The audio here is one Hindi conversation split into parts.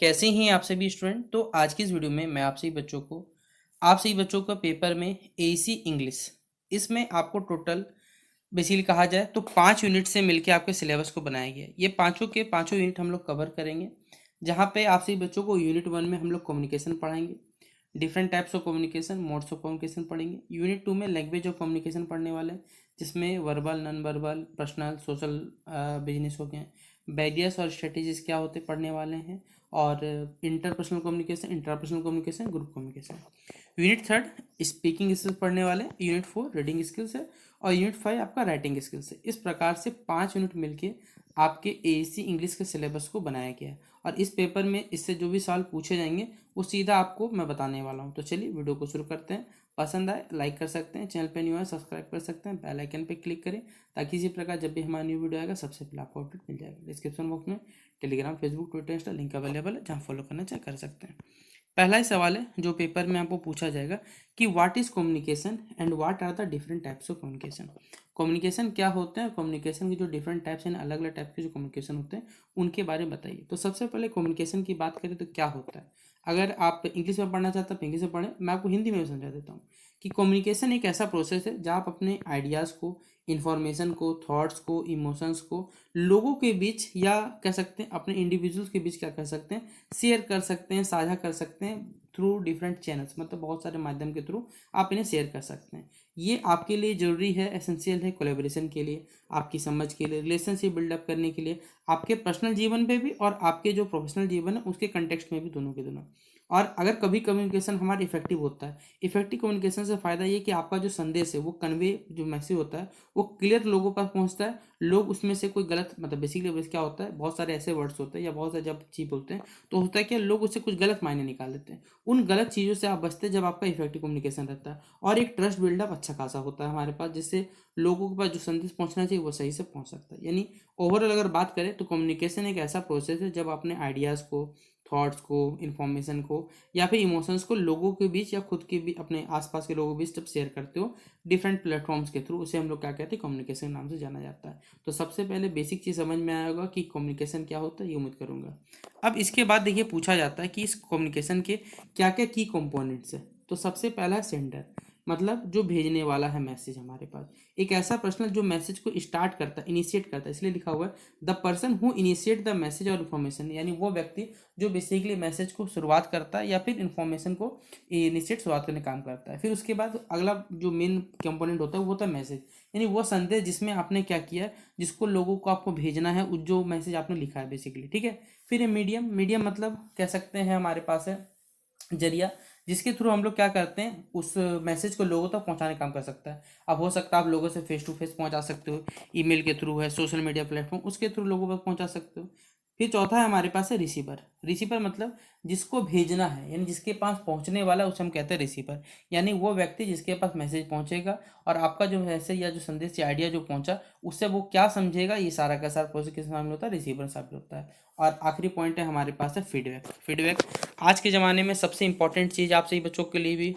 कैसे हैं आप सभी स्टूडेंट। तो आज की इस वीडियो में मैं आप सभी बच्चों का पेपर में एसी इंग्लिश, इसमें आपको टोटल बेसिकली कहा जाए तो 5 यूनिट से मिलके आपके सिलेबस को बनाया गया है। ये पांचों के पांचों यूनिट हम लोग कवर करेंगे, जहाँ पे आप सभी बच्चों को यूनिट 1 में हम लोग कम्युनिकेशन पढ़ाएंगे, different types of communication, modes of communication पढ़ेंगे। यूनिट 2 में लैंग्वेज ऑफ कम्युनिकेशन पढ़ने वाले हैं, जिसमें verbal, non verbal, personal, social, business हो गए, बैरियर्स और स्ट्रेटेजीज क्या होते पढ़ने वाले हैं, और interpersonal communication, intrapersonal communication, group communication. Unit 3 speaking skills पढ़ने वाले हैं, यूनिट 4 रीडिंग स्किल्स है, और यूनिट 5 आपका राइटिंग स्किल्स है। इस प्रकार से 5 यूनिट मिलके आपके एसी इंग्लिश के सिलेबस को बनाया गया है, और इस पेपर में इससे जो भी सवाल पूछे जाएंगे वो सीधा आपको मैं बताने वाला हूँ। तो चलिए वीडियो को शुरू करते हैं। पसंद आए लाइक कर सकते हैं, चैनल पे न्यू है सब्सक्राइब कर सकते हैं, बेल आइकन पे क्लिक करें ताकि इसी प्रकार जब भी हमारा न्यू वीडियो आएगा सबसे पहले आपको अपडेट मिल जाएगा। डिस्क्रिप्शन बॉक्स में Telegram, Facebook, Twitter, Insta link available है, जहाँ फॉलो करना चाहे कर सकते हैं। पहला ही सवाल है जो पेपर में आपको पूछा जाएगा कि what is communication and what are the different types of communication. Communication क्या होते हैं, कम्युनिकेशन के जो डिफरेंट टाइप्स हैं, अलग अलग टाइप के जो कम्युनिकेशन होते हैं उनके बारे में बताइए। तो सबसे पहले कम्युनिकेशन की बात करें तो क्या होता है। अगर आप इंग्लिश में पढ़ना चाहते हैं आप इंग्लिश में पढ़ें, मैं आपको हिंदी में भी समझा देता हूँ कि कम्युनिकेशन एक ऐसा प्रोसेस है जहाँ आप अपने आइडियाज़ को, इन्फॉर्मेशन को, थॉट्स को, इमोशंस को लोगों के बीच, या कह सकते हैं अपने इंडिविजुअल्स के बीच, क्या कर सकते हैं, शेयर कर सकते हैं, साझा कर सकते हैं थ्रू डिफरेंट चैनल्स, मतलब बहुत सारे माध्यम के थ्रू आप इन्हें शेयर कर सकते हैं। ये आपके लिए ज़रूरी है, एसेंशियल है कोलेबोरेशन के लिए, आपकी समझ के लिए, रिलेशनशिप बिल्डअप करने के लिए, आपके पर्सनल जीवन में भी और आपके जो प्रोफेशनल जीवन है उसके कंटेक्स्ट में भी, दोनों के दोनों। और अगर कभी कम्युनिकेशन हमारा इफेक्टिव होता है, इफेक्टिव कम्युनिकेशन से फ़ायदा ये कि आपका जो संदेश है वो कन्वे, जो मैसेज होता है वो क्लियर लोगों पास पहुंचता है। लोग उसमें से कोई गलत, मतलब बेसिकली क्या होता है, बहुत सारे ऐसे वर्ड्स होते हैं या बहुत सारे जब चीज बोलते हैं तो होता है कि लोग उससे कुछ गलत मायने निकाल लेते हैं। उन गलत चीज़ों से आप बचते हैं जब आपका इफेक्टिव कम्युनिकेशन रहता है, और एक ट्रस्ट बिल्डअप अच्छा खासा होता है हमारे पास, जिससे लोगों के पास जो संदेश पहुंचना चाहिए वो सही से पहुंच सकता है। यानी ओवरऑल अगर बात करें तो कम्युनिकेशन एक ऐसा प्रोसेस है जब अपने आइडियाज़ को, थॉट्स को, इन्फॉर्मेशन को, या फिर इमोशंस को लोगों के बीच या खुद के भी अपने आसपास के लोगों के बीच जब शेयर करते हो डिफरेंट प्लेटफॉर्म्स के थ्रू, उसे हम लोग क्या कहते हैं, कम्युनिकेशन नाम से जाना जाता है। तो सबसे पहले बेसिक चीज़ समझ में आया होगा कि कम्युनिकेशन क्या होता है, ये उम्मीद करूंगा। अब इसके बाद देखिए पूछा जाता है कि इस कम्युनिकेशन के क्या क्या की कंपोनेंट्स है। तो सबसे पहला है सेंडर, मतलब जो भेजने वाला है मैसेज हमारे पास, एक ऐसा पर्सन जो मैसेज को स्टार्ट करता है, इनिशिएट करता है, इसलिए लिखा हुआ है the person who initiate the message और इन्फॉर्मेशन, यानी वो व्यक्ति जो बेसिकली मैसेज को शुरुआत करता है या फिर इन्फॉर्मेशन को इनिशिएट, शुरुआत करने का काम करता है। फिर उसके बाद अगला जो मेन कंपोनेंट होता है वो होता है मैसेज, यानी वो संदेश जिसमें आपने क्या किया है, जिसको लोगों को आपको भेजना है, जो मैसेज आपने लिखा है बेसिकली, ठीक है। फिर ये मीडियम, मीडियम मतलब कह सकते हैं हमारे पास है जरिया, जिसके थ्रू हम लोग क्या करते हैं, उस मैसेज को लोगों तक पहुंचाने का काम कर सकता है। अब हो सकता है आप लोगों से फेस टू फेस पहुंचा सकते हो, ईमेल के थ्रू है, सोशल मीडिया प्लेटफॉर्म उसके थ्रू लोगों तक पहुंचा सकते हो। फिर चौथा है हमारे पास है रिसीवर। रिसीवर मतलब जिसको भेजना है, यानी जिसके पास पहुंचने वाला है, उसे हम कहते हैं रिसीवर, यानी वो व्यक्ति जिसके पास मैसेज पहुंचेगा और आपका जो मैसेज या जो संदेश या आइडिया जो पहुंचा उससे वो क्या समझेगा, ये सारा का सारा प्रोसेस किस नाम में होता है, रिसीवर शामिल होता है। और आखिरी पॉइंट है हमारे पास है फीडबैक। फीडबैक आज के ज़माने में सबसे इंपॉर्टेंट चीज़ आप सही बच्चों के लिए भी,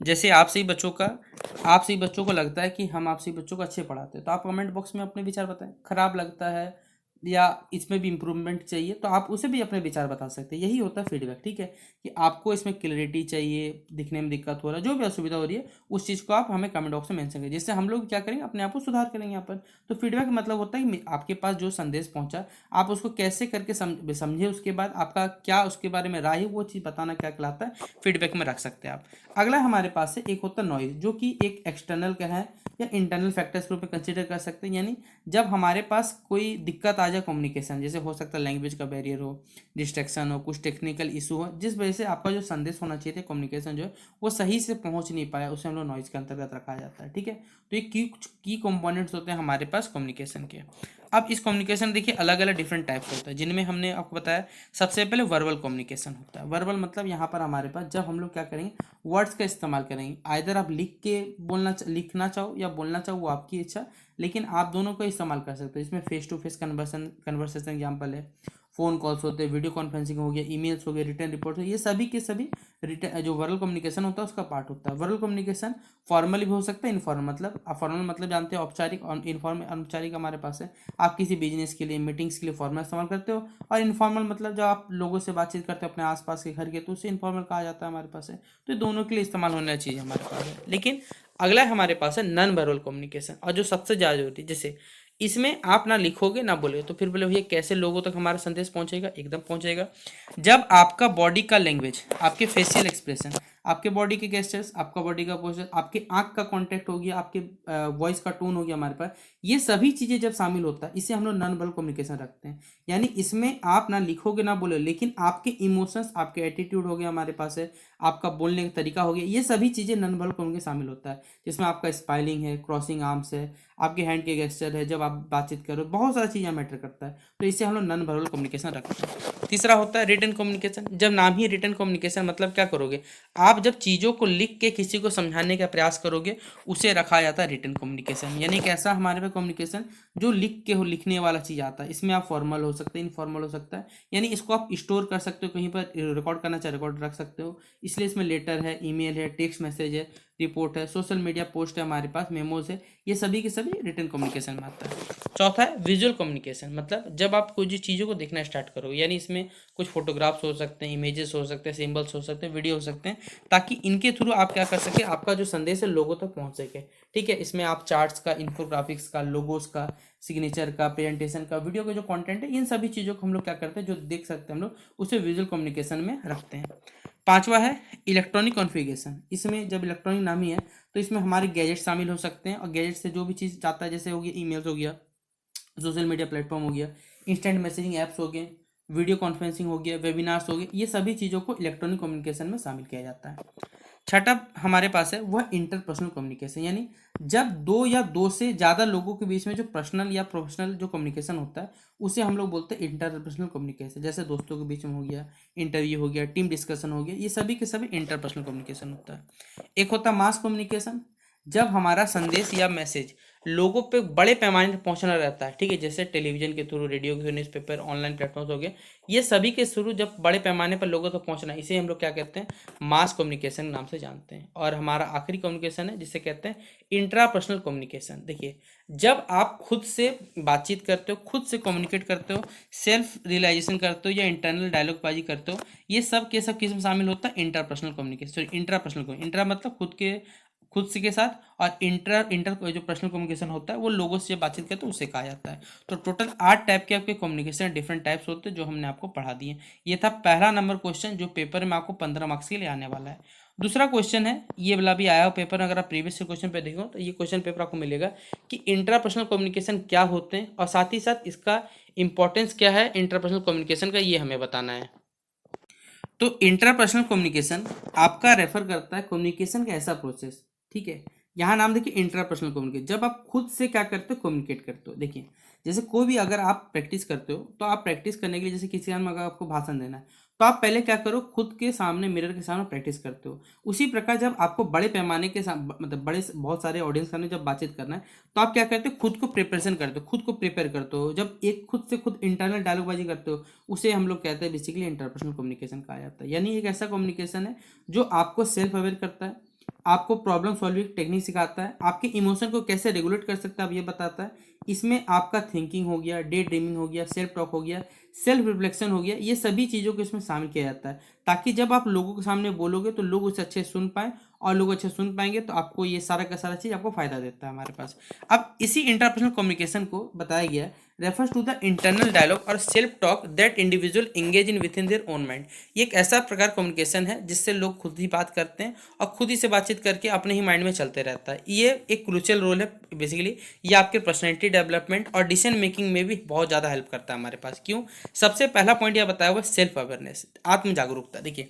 जैसे आप सही बच्चों को लगता है कि हम आप सही बच्चों को अच्छे पढ़ाते हैं, तो आप कमेंट बॉक्स में अपने विचार बताएं। खराब लगता है या इसमें भी इम्प्रूवमेंट चाहिए तो आप उसे भी अपने विचार बता सकते हैं। यही होता है फीडबैक, ठीक है, कि आपको इसमें क्लैरिटी चाहिए, दिखने में दिक्कत हो रहा है, जो भी असुविधा हो रही है उस चीज़ को आप हमें कमेंट बॉक्स में मेंशन करें, जिससे हम लोग क्या करेंगे, अपने आप को सुधार करेंगे यहाँ पर। तो फीडबैक मतलब होता है कि आपके पास जो संदेश पहुंचा आप उसको कैसे करके समझे, उसके बाद आपका क्या उसके बारे में राय है, वो चीज़ बताना क्या कहलाता है, फीडबैक में रख सकते हैं आप। अगला हमारे पास है एक होता है नॉइज, जो कि एक एक्सटर्नल का है या इंटरनल फैक्टर्स के रूप में कंसिडर कर सकते हैं। यानी जब हमारे पास कोई दिक्कत आ जाए कम्युनिकेशन, जैसे हो सकता है लैंग्वेज का बैरियर हो, डिस्ट्रैक्शन हो, कुछ टेक्निकल इशू हो, जिस वजह से आपका जो संदेश होना चाहिए था, कम्युनिकेशन जो है वो सही से पहुंच नहीं पाया, उसे हम लोग नॉइज के अंतर्गत रखा जाता है, ठीक है। तो ये की कंपोनेंट्स होते हैं हमारे पास कम्युनिकेशन के। अब इस कम्युनिकेशन देखिए अलग अलग डिफरेंट टाइप्स होता है, जिनमें हमने आपको बताया सबसे पहले वर्बल कम्युनिकेशन होता है। वर्बल मतलब यहाँ पर हमारे पास जब हम लोग क्या करेंगे, वर्ड्स का इस्तेमाल करेंगे, आइदर आप लिख के लिखना चाहो या बोलना चाहो, वो आपकी इच्छा, लेकिन आप दोनों का इस्तेमाल कर सकते हो। इसमें face to face conversation example है, फ़ोन कॉल्स होते हैं, वीडियो कॉन्फ्रेंसिंग हो गया, ईमेल्स हो गए, रिटर्न रिपोर्ट हो, ये सभी के सभी रिटर्न जो वर्बल कम्युनिकेशन होता है उसका पार्ट होता है। वर्बल कम्युनिकेशन फॉर्मल भी हो सकता है, इनफॉर्मल, मतलब आप फॉर्मल मतलब जानते हैं औपचारिक, और इनफॉर्मल अनौपचारिक हमारे पास है। आप किसी बिजनेस के लिए, मीटिंग्स के लिए फॉर्मल इस्तेमाल करते हो, और इनफॉर्मल मतलब जब आप लोगों से बातचीत करते हो अपने आसपास के घर के, तो उसे इनफॉर्मल कहा जाता है हमारे पास है। तो ये दोनों के लिए इस्तेमाल होने वाली चीज़ हमारे पास है। लेकिन अगला हमारे पास है नॉन वर्बल कम्युनिकेशन, और जो सबसे ज़्यादा जरूरी है, जैसे इसमें आप ना लिखोगे ना बोलोगे, तो फिर बोले भैया कैसे लोगों तक हमारा संदेश पहुंचेगा? एकदम पहुंचेगा, जब आपका बॉडी का लैंग्वेज, आपके फेशियल एक्सप्रेशन, आपके बॉडी के गेस्चर्स, आपका बॉडी का पोस्चर, आपके आंख का कांटेक्ट हो गया, आपके वॉइस का टोन हो गया हमारे पास, ये सभी चीज़ें जब शामिल होता है, इसे हम लोग नॉन वर्बल कम्युनिकेशन रखते हैं। यानी इसमें आप ना लिखोगे ना बोले, लेकिन आपके इमोशंस, आपके एटीट्यूड हो गया हमारे पास है, आपका बोलने का तरीका हो गया, ये सभी चीज़ें नॉन वर्बल कम्युनिकेशन शामिल होता है। जिसमें आपका स्माइलिंग है, क्रॉसिंग आर्म्स है, आपके हैंड के गेस्चर है, जब आप बातचीत करो, बहुत सारी चीज़ें मैटर करता है। तो इसे हम लोग नॉन वर्बल कम्युनिकेशन रखते हैं। तीसरा होता है रिटन कम्युनिकेशन। जब नाम ही रिटन कम्युनिकेशन, मतलब क्या करोगे आप? जब चीज़ों को लिख के किसी को समझाने का प्रयास करोगे, उसे रखा जाता है रिटन कम्युनिकेशन। यानी कि ऐसा हमारे पे कम्युनिकेशन जो लिख के हो, लिखने वाला चीज़ आता है। इसमें आप फॉर्मल हो सकते हैं, इनफॉर्मल हो सकता है, यानी इसको आप स्टोर कर सकते हो, कहीं पर रिकॉर्ड करना चाहे रिकॉर्ड रख सकते हो। इसलिए इसमें लेटर है, ईमेल है, टेक्स्ट मैसेज है, रिपोर्ट है, सोशल मीडिया पोस्ट है, हमारे पास मेमोज है, ये सभी के सभी रिटन कम्युनिकेशन में आता है। चौथा है विजुअल कम्युनिकेशन, मतलब जब आप कुछ चीज़ों को देखना स्टार्ट करोगे, यानी इसमें कुछ फोटोग्राफ्स हो सकते हैं, इमेजेस हो सकते हैं, सिंबल्स हो सकते हैं, वीडियो हो सकते हैं, ताकि इनके थ्रू आप क्या कर सके, आपका जो संदेश है लोगों तक पहुंच सके। ठीक है, इसमें आप चार्ट्स का, इन्फोग्राफिक्स का, लोगोस का, सिग्नेचर का, प्रेजेंटेशन का, वीडियो का जो कंटेंट है, इन सभी चीज़ों को हम लोग क्या करते हैं, जो देख सकते हैं हम लोग, उसे विजुअल कम्युनिकेशन में रखते हैं। पांचवा है इलेक्ट्रॉनिक कॉन्फ़िगरेशन। इसमें जब इलेक्ट्रॉनिक नाम ही है, तो इसमें हमारे गैजेट शामिल हो सकते हैं, और गैजेट से जो भी चीज़ चाहता है, जैसे हो गया ईमेल्स हो गया, सोशल मीडिया प्लेटफॉर्म हो गया, इंस्टेंट मैसेजिंग ऐप्स हो गए, वीडियो कॉन्फ्रेंसिंग हो गया, वेबिनार्स हो गए, ये सभी चीज़ों को इलेक्ट्रॉनिक कम्युनिकेशन में शामिल किया जाता है। छठा हमारे पास है वह इंटरपर्सनल कम्युनिकेशन, यानी जब दो या दो से ज़्यादा लोगों के बीच में जो पर्सनल या प्रोफेशनल जो कम्युनिकेशन होता है, उसे हम लोग बोलते हैं इंटरपर्सनल कम्युनिकेशन। जैसे दोस्तों के बीच में हो गया, इंटरव्यू हो गया, टीम डिस्कशन हो गया, ये सभी के सभी इंटरपर्सनल कम्युनिकेशन होता है। एक होता है मास कम्युनिकेशन, जब हमारा संदेश या मैसेज लोगों पे बड़े पैमाने पर पहुंचना रहता है। ठीक है, जैसे टेलीविजन के थ्रू, रेडियो के थ्रू, न्यूज़पेपर, ऑनलाइन प्लेटफॉर्म्स हो गए, ये सभी के थ्रू जब बड़े पैमाने पर लोगों तक पहुंचना, इसे हम लोग क्या कहते हैं, मास कम्युनिकेशन नाम से जानते हैं। और हमारा आखिरी कम्युनिकेशन है जिसे कहते हैं इंट्रापर्सनल कम्युनिकेशन। देखिए, जब आप खुद से बातचीत करते हो, खुद से कम्युनिकेट करते हो, सेल्फ रियलाइजेशन करते हो, या इंटरनल डायलॉग बाजी करते हो, ये सब के सब किस में शामिल होता है, interpersonal communication, sorry intrapersonal. Intra मतलब खुद से के साथ, और इंटर इंटर जो पर्सनल कम्युनिकेशन होता है वो लोगों से बातचीत करते हैं, उसे कहा जाता है। तो टोटल 8 टाइप के आपके कम्युनिकेशन डिफरेंट टाइप्स होते हैं, जो हमने आपको पढ़ा दिए। ये था पहला नंबर क्वेश्चन, जो पेपर में आपको 15 मार्क्स के लिए आने वाला है। दूसरा क्वेश्चन है, ये वाला भी आया हो पेपर में, अगर आप प्रीवियस क्वेश्चन पे देखो तो ये क्वेश्चन पेपर आपको मिलेगा कि इंट्रापर्सनल कम्युनिकेशन क्या होते हैं, और साथ ही साथ इसका इंपॉर्टेंस क्या है इंटरपर्सनल कम्युनिकेशन का, ये हमें बताना है। तो इंटरपर्सनल कम्युनिकेशन आपका रेफर करता है कम्युनिकेशन का ऐसा प्रोसेस। ठीक है, यहाँ नाम देखिए इंटरपर्सनल कम्युनिकेशन, जब आप खुद से क्या करते हो, कम्युनिकेट करते हो। देखिए, जैसे कोई भी अगर आप प्रैक्टिस करते हो, तो आप प्रैक्टिस करने के लिए, जैसे किसी में अगर आपको भाषण देना है, तो आप पहले क्या करो, खुद के सामने मिरर के सामने प्रैक्टिस करते हो। उसी प्रकार जब आपको बड़े पैमाने के मतलब बड़े बहुत सारे ऑडियंस के सामने जब बातचीत करना है, तो आप क्या करते हो, खुद को प्रिपरेशन करते हो, खुद को प्रिपेयर करते हो। जब एक खुद से खुद इंटरनल डायलॉगबाजी करते हो, उसे हम लोग कहते हैं बेसिकली इंटरपर्सनल कम्युनिकेशन कहा जाता है। यानी एक ऐसा कम्युनिकेशन है जो आपको सेल्फ अवेयर करता है, आपको प्रॉब्लम सॉल्विंग टेक्निक सिखाता है, आपके इमोशन को कैसे रेगुलेट कर सकता है अब ये बताता है। इसमें आपका थिंकिंग हो गया, डे ड्रीमिंग हो गया, सेल्फ टॉक हो गया, सेल्फ रिफ्लेक्शन हो गया, ये सभी चीज़ों को इसमें शामिल किया जाता है, ताकि जब आप लोगों के सामने बोलोगे तो लोग उसे अच्छे से सुन पाएँ, और लोग अच्छे सुन पाएंगे तो आपको ये सारा का सारा चीज़ आपको फायदा देता है हमारे पास। अब इसी इंटरपर्सनल कम्युनिकेशन को बताया गया है, refers to the internal dialogue और self talk that individual engage in with in their own mind. ये एक ऐसा प्रकार कम्युनिकेशन है जिससे लोग खुद ही बात करते हैं, और खुद ही से बातचीत करके अपने ही माइंड में चलते रहता है। ये एक क्रूशियल रोल है बेसिकली, ये आपके पर्सनैलिटी डेवलपमेंट और डिसीजन मेकिंग में भी बहुत ज़्यादा हेल्प करता है हमारे पास। क्यों? सबसे पहला पॉइंट यह बताया हुआ सेल्फ अवेयरनेस, आत्म जागरूकता। देखिए,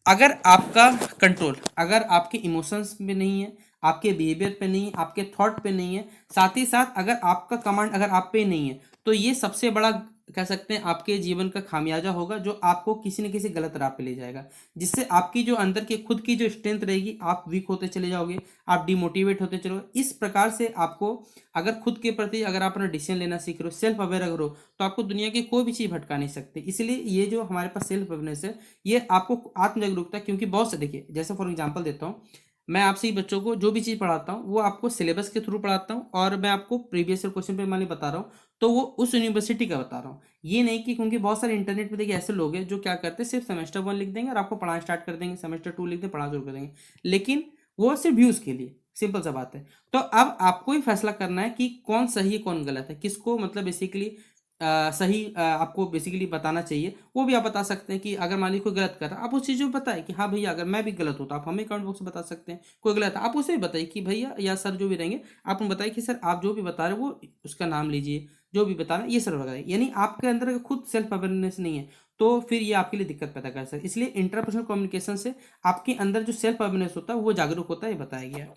अगर आपका कंट्रोल, अगर आपके इमोशंस में नहीं है, आपके बिहेवियर पे नहीं है, आपके थॉट पे नहीं है, साथ ही साथ अगर आपका कमांड अगर आप पे नहीं है, तो ये सबसे बड़ा कह सकते हैं आपके जीवन का खामियाजा होगा, जो आपको किसी न किसी गलत राह पे ले जाएगा, जिससे आपकी जो अंदर की खुद की जो स्ट्रेंथ रहेगी, आप वीक होते चले जाओगे, आप डिमोटिवेट होते चलोगे। इस प्रकार से आपको अगर खुद के प्रति अगर आप अपना डिसीजन लेना सीख रहे हो, सेल्फ अवेयर अगर हो, तो आपको दुनिया की कोई भी चीज़ भटका नहीं सकती। इसलिए ये जो हमारे पास सेल्फ अवेयरनेस है, ये आपको आत्मजागरूकता, क्योंकि बहुत से देखिए, जैसे फॉर एग्जाम्पल देता हूँ, मैं आपसे ही बच्चों को जो भी चीज़ पढ़ाता हूँ वो आपको सिलेबस के थ्रू पढ़ाता हूँ, और मैं आपको प्रीवियस ईयर क्वेश्चन पे मान ली बता रहा हूँ, तो वो उस यूनिवर्सिटी का बता रहा हूँ। ये नहीं कि, क्योंकि बहुत सारे इंटरनेट पे देखिए ऐसे लोग हैं जो क्या करते हैं, सिर्फ सेमेस्टर 1 लिख देंगे और आपको पढ़ाना स्टार्ट कर देंगे, सेमेस्टर 2 लिख देंगे, पढ़ाना शुरू कर देंगे, लेकिन वो सिर्फ व्यूज़ के लिए, सिंपल सा बात है। तो अब आपको ही फैसला करना है कि कौन सही है कौन गलत है, किसको मतलब बेसिकली सही आपको बेसिकली बताना चाहिए, वो भी आप बता सकते हैं। कि अगर मान लीजिए कोई गलत कर रहा है, आप उस चीज़ को बताएं कि हाँ भैया, अगर मैं भी गलत हूँ तो आप हमें कमेंट बॉक्स में बता सकते हैं। कोई गलत है, आप उसे भी बताइए कि भैया या सर जो भी रहेंगे, आप उन्हें बताइए कि सर आप जो भी बता रहे हो वो उसका नाम लीजिए, जो भी बता रहे हैं ये सर बताइए। यानी आपके अंदर अगर खुद सेल्फ अवेयरनेस नहीं है, तो फिर ये आपके लिए दिक्कत पैदा कर सकता है। इसलिए इंटरपर्सनल कम्युनिकेशन से आपके अंदर जो सेल्फ अवेयरनेस होता है वो जागरूक होता है, ये बताया गया है।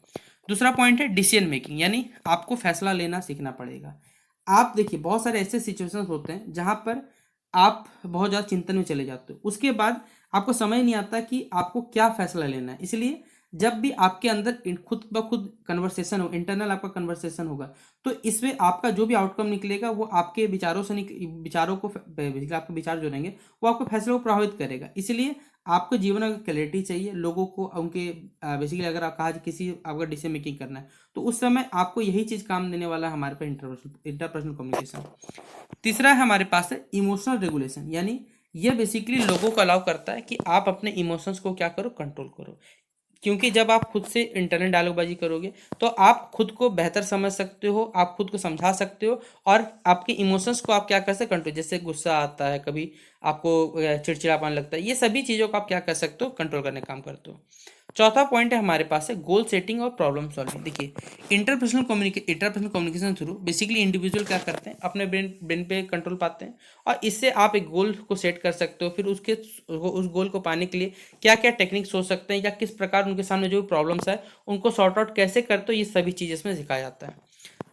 दूसरा पॉइंट है डिसीजन मेकिंग, यानी आपको फैसला लेना सीखना पड़ेगा। आप देखिए, बहुत सारे ऐसे सिचुएशंस होते हैं जहां पर आप बहुत ज़्यादा चिंतन में चले जाते हो, उसके बाद आपको समझ नहीं आता कि आपको क्या फैसला लेना है। इसलिए जब भी आपके अंदर खुद ब खुद कन्वर्सेशन हो, इंटरनल आपका कन्वर्सेशन होगा, तो इसमें आपका जो भी आउटकम निकलेगा वो आपके विचारों से विचारों को बेसिकली आपके विचार जो रहेंगे वो आपके फैसलों को प्रभावित करेगा। इसलिए आपको जीवन में क्लैरिटी चाहिए, लोगों को उनके बेसिकली अगर आप कहा किसी आपका डिसीजन मेकिंग करना है, तो उस समय आपको यही चीज़ काम देने वाला है हमारे पास इंटरपर्सनल कम्युनिकेशन। तीसरा है हमारे पास है इमोशनल रेगुलेशन, यानी ये बेसिकली लोगों को अलाउ करता है कि आप अपने इमोशंस को क्या करो, कंट्रोल करो। क्योंकि जब आप खुद से इंटरनल डायलॉगबाजी करोगे, तो आप खुद को बेहतर समझ सकते हो, आप खुद को समझा सकते हो, और आपके इमोशंस को आप क्या कर सकते हो, कंट्रोल। जैसे गुस्सा आता है, कभी आपको चिड़चिड़ापन लगता है, ये सभी चीज़ों को आप क्या कर सकते हो, कंट्रोल करने का काम करते हो। चौथा पॉइंट है हमारे पास है गोल सेटिंग और प्रॉब्लम सॉल्विंग। देखिए, interpersonal communication through basically individual क्या करते हैं, अपने ब्रेन पे कंट्रोल पाते हैं, और इससे आप एक गोल को सेट कर सकते हो। फिर उस गोल को पाने के लिए क्या क्या टेक्निक्स हो सकते हैं, या किस प्रकार उनके सामने जो भी प्रॉब्लम्स है उनको सॉर्ट आउट कैसे करते हो, ये सभी चीज़ इसमें सिखाया जाता है।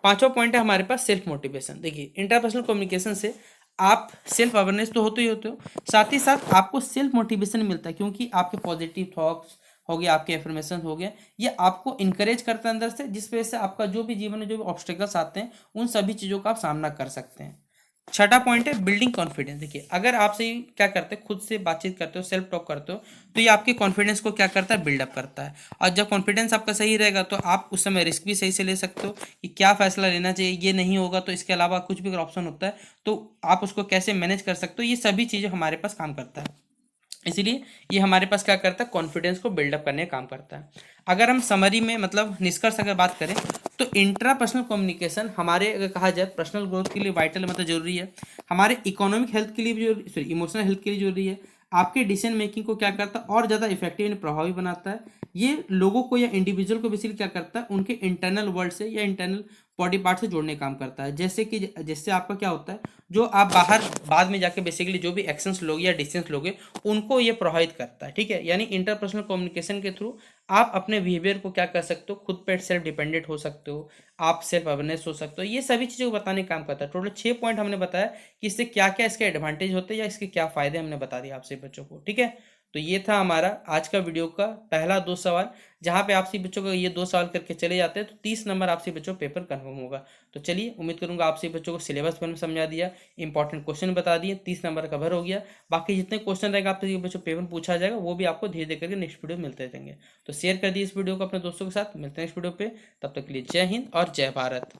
पांचवा पॉइंट है हमारे पास सेल्फ मोटिवेशन। देखिए, इंटरपर्सनल कम्युनिकेशन से आप सेल्फ अवेयरनेस तो होते ही होते हो, साथ ही साथ आपको सेल्फ मोटिवेशन मिलता है, क्योंकि आपके पॉजिटिव थॉट्स हो गया, आपके एफर्मेशन हो गया, ये आपको इंकरेज करता है अंदर से, जिस वजह से आपका जो भी जीवन में जो भी ऑब्स्टेकल्स आते हैं उन सभी चीज़ों का आप सामना कर सकते हैं। छठा पॉइंट है बिल्डिंग कॉन्फिडेंस। देखिए, अगर आपसे क्या करते हैं, खुद से बातचीत करते हो, सेल्फ टॉक करते हो, तो ये आपके कॉन्फिडेंस को क्या करता है, बिल्डअप करता है। और जब कॉन्फिडेंस आपका सही रहेगा, तो आप उस समय रिस्क भी सही से ले सकते हो कि क्या फैसला लेना चाहिए, ये नहीं होगा तो इसके अलावा कुछ भी अगर ऑप्शन होता है तो आप उसको कैसे मैनेज कर सकते हो। ये सभी चीज़ें हमारे पास काम करता है। इसीलिए ये हमारे पास क्या करता है, कॉन्फिडेंस को बिल्डअप करने का काम करता है। अगर हम समरी में मतलब निष्कर्ष अगर बात करें, तो इंट्रापर्सनल कम्युनिकेशन हमारे अगर कहा जाए पर्सनल ग्रोथ के लिए वाइटल मतलब जरूरी है, हमारे इकोनॉमिक हेल्थ के लिए भी जरूरी, सॉरी इमोशनल हेल्थ के लिए जरूरी है, आपके डिसीजन मेकिंग को क्या करता है और ज़्यादा इफेक्टिव यानी प्रभावी बनाता है। ये लोगों को या इंडिविजुअल को बेसिकली क्या करता है, उनके इंटरनल वर्ल्ड से या इंटरनल बॉडी पार्ट से जोड़ने का काम करता है। जैसे कि जिससे आपका क्या होता है, जो आप बाहर बाद में जाके बेसिकली जो भी एक्शंस लोगे या डिसीजंस लोगे, उनको ये प्रभावित करता है। ठीक है, यानी इंटरपर्सनल कम्युनिकेशन के थ्रू आप अपने बिहेवियर को क्या कर सकते हो, खुद पे सेल्फ डिपेंडेंट हो सकते हो, आप सेल्फ अवेयरनेस हो सकते हो। ये सभी चीज़ों को बताने का काम करता है। टोटल 6 पॉइंट हमने बताया कि इससे क्या क्या इसके एडवांटेज होते हैं या इसके क्या फायदे हमने बता दिया आपसे बच्चों को। ठीक है, तो ये था हमारा आज का वीडियो का पहला 2 सवाल, जहाँ पे आपसे बच्चों को ये 2 सवाल करके चले जाते हैं तो 30 नंबर आपसे बच्चों पेपर कन्फर्म होगा। तो चलिए, उम्मीद करूंगा आपसे बच्चों को सिलेबस में समझा दिया, इंपॉर्टेंट क्वेश्चन बता दिए, 30 नंबर कवर हो गया। बाकी जितने क्वेश्चन रहेगा आपसे बच्चों पेपर पूछा जाएगा, वो भी आपको धीरे धीरे करके नेक्स्ट वीडियो मिलते रहेंगे। तो शेयर कर दिए इस वीडियो को अपने दोस्तों के साथ। मिलते हैं नेक्स्ट वीडियो पे, तब तक के लिए जय हिंद और जय भारत।